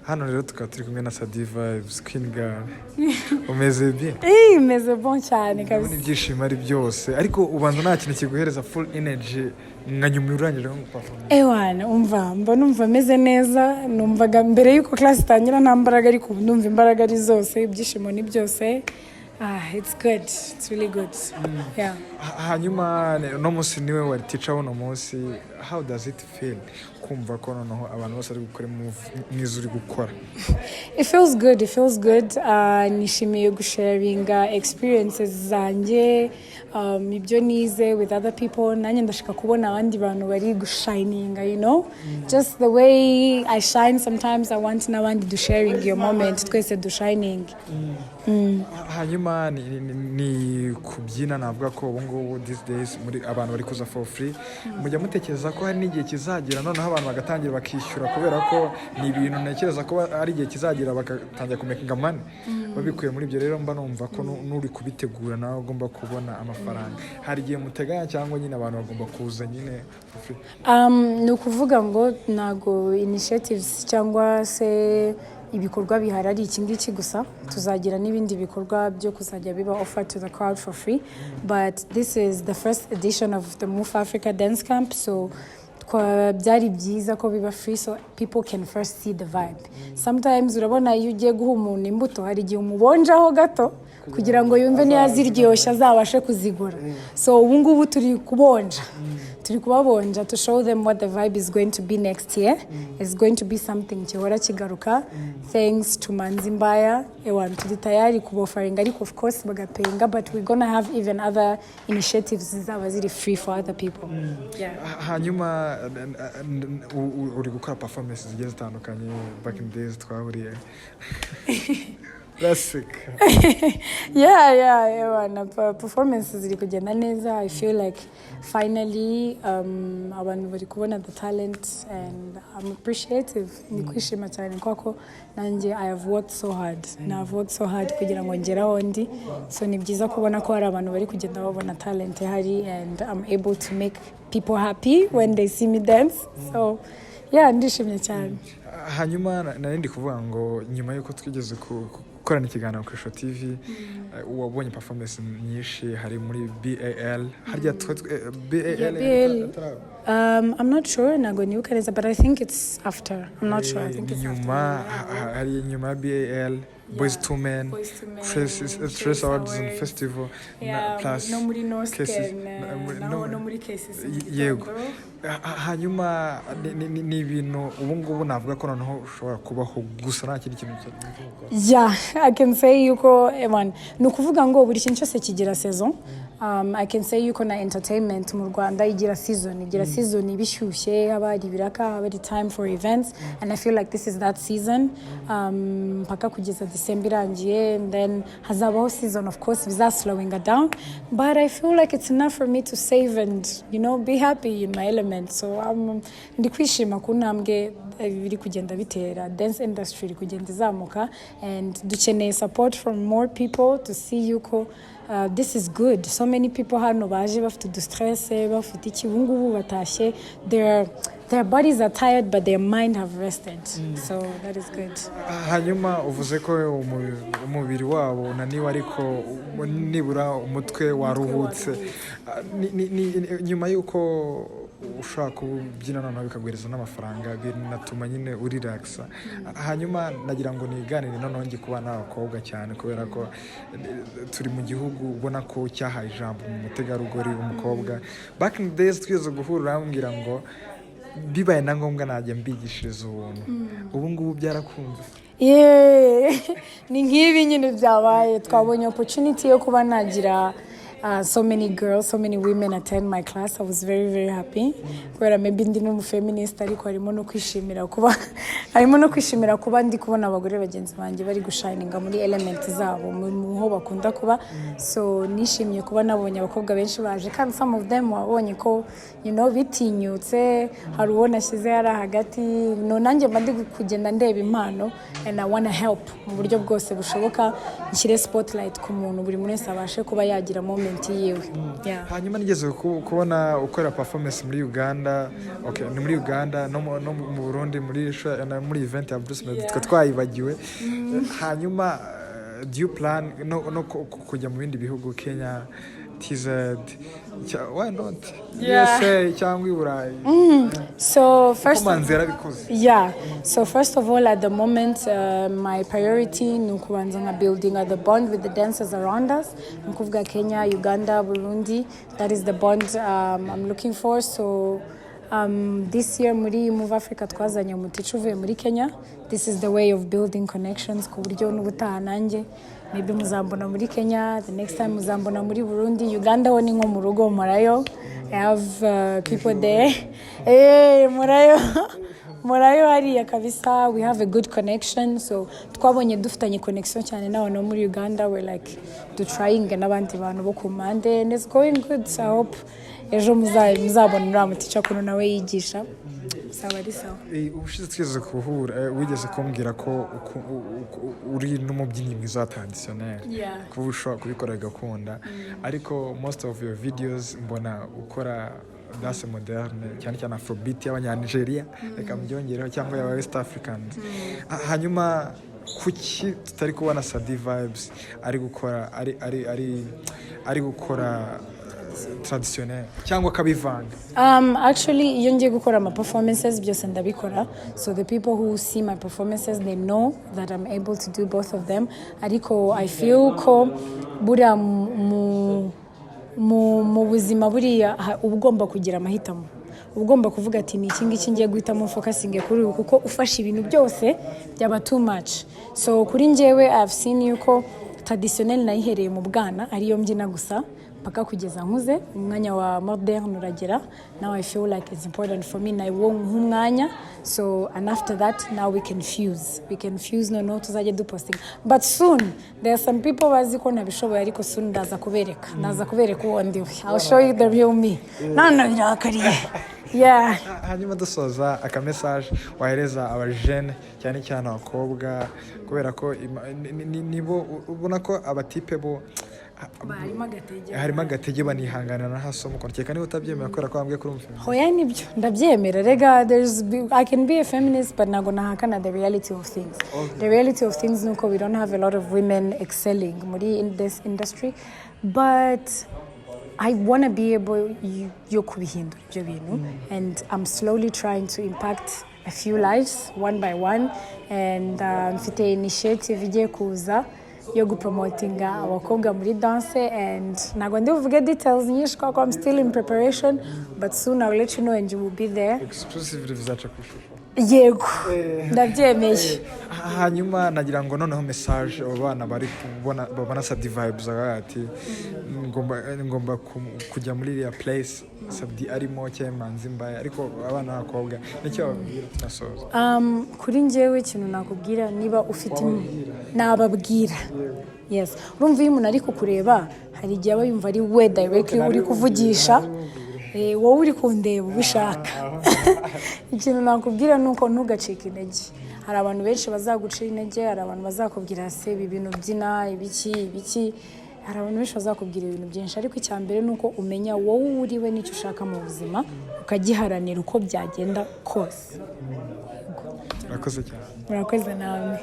hano rero tukaba turi kumwe na Saddie vibes queen girl umeze bien meze bon cyane kabisa ibyishimo ari byose ariko ubanza nta kintu kiguhereza full energy nka nyuma urangije nko performance wana numva meze neza numvaga mbere yuko class itangira nta mbaraga ariko numva imbaraga ari zose ibyishimo ni byose. It's good. It's really good. Yeah. Hanyuma no munsi niwe wari teacher wono munsi. How does it feel? Kumva ko noneho abantu bose ari gukora mwiza uri gukora. It feels good. It feels good. Nishimiye gusharing experiences zanjye ibyo nize with other people. Nanye ndashaka kubona abandi bantu bari gushininga, you know? Just the way I shine sometimes I want n'abandi to sharing your moment. Twese do shining. Hanyuma ni kubyina navuga ko ubu ngubu these days muri abantu bari kuza for free mujya mutekereza ko hari n'igihe kizagira noneho abantu bagatangira bakishyura kubera ko ni ibintu ntekereza ko ari igihe kizagira bagatangira kumakinga money babikuye muri ibyo rero mba numva ko nuri kubitegura nawe ugomba kubona amafaranga hari igihe muteganya cyangwa nyine abantu bagomba kuza nyine for free ni ukuvuga ngo nago initiatives cyangwa se ibikorwa bihari ari iki ngiki gusa tuzagira n'ibindi bikorwa byo kuzajya biba offered to the crowd for free but this is the first edition of the Move Africa Dance Camp so byari byiza ko biba free so people can first see the vibe. Sometimes urabona iyo ugiye guha umuntu imbuto hari igihe umubonjaho gato kugira ngo yumve niyo ziryoshye azabashe kuzigura so ubu ngubu turi kubabonja to show them what the vibe is going to be next year. It's going to be something gihora kigaruka thanks to Manzimbaya ewan turi tayari kubofaringa ariko of course bagapenga but we're gonna have even other initiatives zizaba ziri free for other people. Hanyuma uri gukora performances zigiye zitandukanye back in days twahuriye classic. Performances ziri kugenda neza. I feel like finally abantu bari kubona the talent and I'm appreciative. Ni kwishima cyane kwako nanjye I have worked so hard kugira ngo ngeraho ndi so ni byiza kubona ko hari abantu bari kugenda babona talent hari and I'm able to make people happy when they see me dance so ndishimye cyane. Hanyuma narindi kuvuga ngo nyuma yuko twigeze gukorana ikiganiro ku Show TV wabonye performance nyinshi hari muri BAL harya BAL I'm not sure nago nibuka neza but I think it's after. I'm not sure. I think it's nyuma hari nyuma BAL Boys to Men Stress Awards and Festival plus no muri no muri cases yego. Hanyuma ni ibintu ubu ngubu navuga ko noneho ushobora kubaho gusa nta kindi kintu I can say yuko ni ukuvuga ngo buri kintu cyose kigira season. I can say yuko na entertainment mu Rwanda igira season ibishyushye haba hari ibiraka haba hari time for events and I feel like this is that season mpaka kugeza December irangiye and then hazabaho season of course biza slowing down but I feel like it's enough for me to save and be happy in my element so ndi kwishima ku ntambwe biri kugenda bitera dance industry kugenda izamuka and dukeneye support from more people to see yuko this is good. So many people hano baje bafite stress bafite ikibungubu batashye their bodies are tired but their mind have rested so that is good. Hanyuma uvuze ko umubiri wabo naniwe ariko nibura umutwe waruhutse nyuma yuko ushaka kubyina noneho bikagwereza n'amafaranga binatuma nyine urelaxa hanyuma nagira ngo niganire noneho ngi kuba n'abakobwa cyane kubera ko turi mu gihugu ubona ko cyahaye ijambo mu mutegarugori umukobwa back in the days twize guhurira ambwira ngo bibaye na ngombwa najya mbigishiriza ubuntu ubu ngubu byarakunze ni nk'ibi nyine byabaye twabonye opportunity yo kuba nagira so many girls, so many women attend my class. I was very, very happy. Kubera maybe ndi n'umufeminist ariko harimo no kwishimira kuba ndi kubona abagore bagenzi banjye bari gushininga muri element zabo mu bakunda kuba so nishimiye kuba nabonye abakobwa benshi baje kandi some of them wabonye ko bitinyutse hari uwo nashyize yari hagati nanjye mba ndi kugenda ndeba impano and I want to help mu buryo bwose bushoboka nshyire spotlight ku muntu buri wese abashe kuba yagira moment talent yiwe. Hanyuma nigeze kubona ukorera performance muri Uganda. Okay, ni muri Uganda no mu Burundi muri event ya Bruce Melody twayibagiwe. Hanyuma do you plan no kujya mu bindi bihugu, Kenya, TZ, why not? USA cyangwa Burayi? So first of all, at the moment, my priority ni ukubanza nka building the bond with the dancers around us. Nkuvuga Kenya, Uganda, Burundi. That is the bond I'm looking for. So this year muri Move Africa twazanye umuticu uvuye muri Kenya. This is the way of building connections ku buryo n'ubutaha nanjye maybe muzambona muri Kenya, the next time muzambona muri Burundi. Uganda ho ni nko mu rugo murayo. I have people there. Murayo hariya kabisa. We have a good connection, so twabonye dufitanye connection cyane nawe no muri Uganda. We're like trying n'abandi bantu bo ku mpande, and it's going good. So I hope ejo muzabona uriya muticha kuno nawe yigisha. Ubushize twigeze kuhura wigeze kumbwira ko uri n'umubyinnyi mwiza wa traditionnel, kuba ushobora kubikora gakunda, ariko most of your videos mbona ukora danse moderne, cyane cyane afrobeat y'abanyanigeria, reka mbyongereho, cyangwa y'aba West Africans. Hanyuma kuki tutari kubona Saddie vibes ari gukora traditionnel cyangwa kabivanga? Actually iyo ngiye gukora ama performances byose ndabikora, so the people who see my performances they know that I'm able to do both of them. Ariko I feel ko buriya mu buzima buriya ugomba kugira amahitamo, ugomba kuvuga ati ni iki ngiki ngiye guhitamo focusing kuri ubu, kuko ufashe ibintu byose byaba too much. So kuri njyewe I've seen yuko traditionnel nayihereye mu bwana ariyo mbyina gusa paka kugeza nkuze, umwanya wa modern uragera. Now I feel like it's important for me na umwanya, so and after that now we can fuse no tuzajya do posting, but soon there are some people bazi ko nabishoboye, ariko soon ndaza kubereka uwo ndiwe. I'll show you the real me. None birakariye. Hanyuma dusoza aka message wahereza abajene cyane cyane abakobwa, kubera ko nibo ubona ko abatipe bo harimo agatege banihangana na haso mu kontekana niba utabyemera kubera ko bambwiye kurumva. Hoya nibyo ndabyemera, rega I can be a feminist but nago nahakana the reality of things. The reality of things nuko we don't have a lot of women excelling muri in this industry, but I want to be able yo kubihindura ibyo bintu, and I'm slowly trying to impact a few lives one by one, and mfite initiative igiye kuza yo gupromotinga abakobwa muri dance, and nago ndivuge details nyinshi kuko I'm still in preparation, but soon I'll let you know and you will be there. Exclusively bizaca kushusho. Yego ndabyemeye. Hanyuma nagira ngo noneho message abana bari babona Saddie vibes ati ngomba kujya muri ya place Saddie arimo cyemanzi mbaye, ariko abana b'abakobwa nicyo babwira nasoza. Kuri njyewe ikintu nakubwira, niba ufite nababwira. Yes, urumva iyo umuntu ari kukureba hari igihe aba yumva ari we directly uri kuvugisha, wowe uri kundeba ubishaka. Ikintu nakubwira nuko ntugacike intege. Hari abantu benshi bazagucira intege, hari abantu bazakubwira se ibi bintu byina ibiki, hari abantu benshi bazakubwira ibintu byinshi, ariko icyambere nuko umenya wowe uriwe n'icyo ushaka mu buzima ukagiharanira uko byagenda kose. Murakoze cyane. Murakoze nawe.